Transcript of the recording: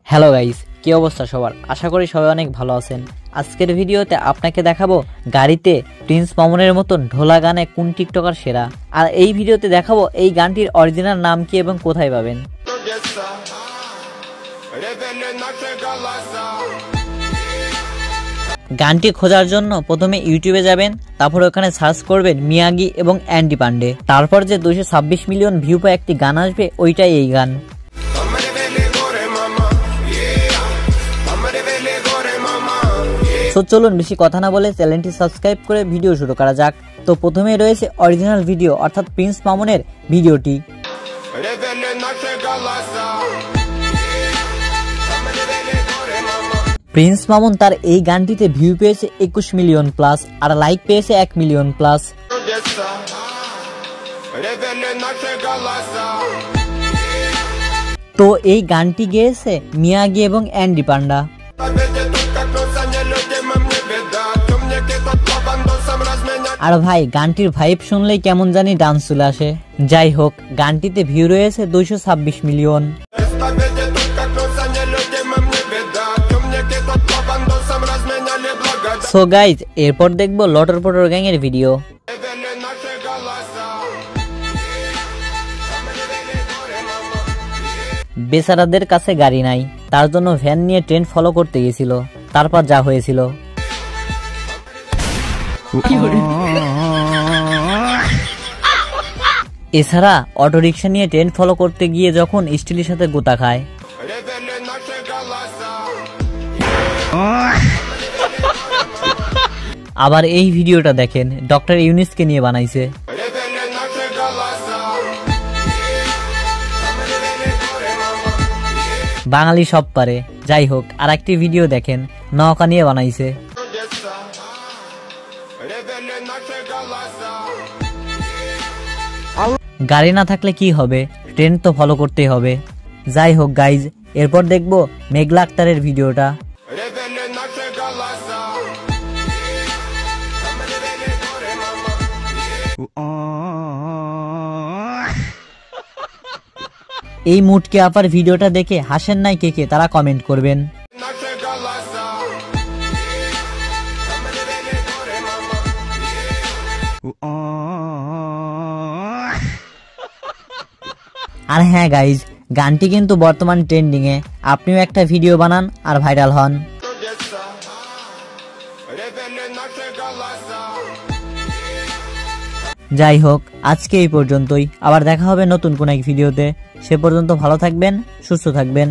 Hello guys, কি অবস্থা সবার? আশা করি সবাই অনেক ভালো আছেন। আজকের ভিডিওতে আপনাকে দেখাবো গাড়িতে প্রিন্স মামুনের মতন ঢোলা গানে কোন টিকটকার সেরা। আর এই ভিডিওতে দেখাবো এই গানটির অরিজিনাল নাম কি এবং কোথায় পাবেন। গানটি খোঁজার জন্য প্রথমে ইউটিউবে যাবেন, তারপর ওখানে সার্চ করবেন মিয়াগি এবং অ্যান্ডি পান্ডে। তারপর যে 226 মিলিয়ন ভিউ পায় একটি গান আসবে, ওইটাই এই গান। তো চলুন বেশি কথা না বলে চ্যানেলটি সাবস্ক্রাইব করে ভিডিও শুরু করা যাক। তো প্রথমে রয়েছে অরিজিনাল ভিডিও অর্থাৎ প্রিন্স মামুনের ভিডিওটি। প্রিন্স মামুন তার এই গানটিতে ভিউ পেয়েছে 21 মিলিয়ন প্লাস আর লাইক পেয়েছে 1 মিলিয়ন প্লাস। তো এই গানটি গেয়েছে মিয়াগি এবং অ্যান্ডি পান্ডা। আর ভাই গানটির ভাইব শুনলেই কেমন জানি ডান্স চলে আসে। যাই হোক, গানটিতে ভিউ রয়েছে 226 মিলিয়ন। সো গাইজ, এরপর দেখবো লটর পটর গ্যাং এর ভিডিও। বেচারাদের কাছে গাড়ি নাই, তার জন্য ভ্যান নিয়ে ট্রেন্ড ফলো করতে গেছিল, তারপর যা হয়েছিল। এছাড়া অটোরিকশা নিয়ে ট্রেন্ড ফলো করতে গিয়ে যখন স্টিলের সাথে গোতা খায়। আবার এই ভিডিওটা দেখেন, ডক্টর ইউনিসকে নিয়ে বানাইছে। বাঙালি সব পারে। যাই হোক, আর একটি ভিডিও দেখেন, নৌকা নিয়ে বানাইছে। গাড়ি না থাকলে কি হবে, ট্রেন্ড তো ফলো করতেই হবে। যাই হোক গাইজ, এরপর দেখবো মেঘলা আক্তারের ভিডিওটা। এই মুটকে আপার ভিডিওটা দেখে হাসেন নাই কে কে, তারা কমেন্ট করবেন। আর হ্যাঁ গাইজ, গানটি কিন্তু বর্তমান ট্রেন্ডিং এ। আপনিও একটা ভিডিও বানান আর ভাইরাল হন। যাই হোক, আজকে এই পর্যন্তই। আবার দেখা হবে নতুন কোন এক ভিডিওতে। সে পর্যন্ত ভালো থাকবেন, সুস্থ থাকবেন।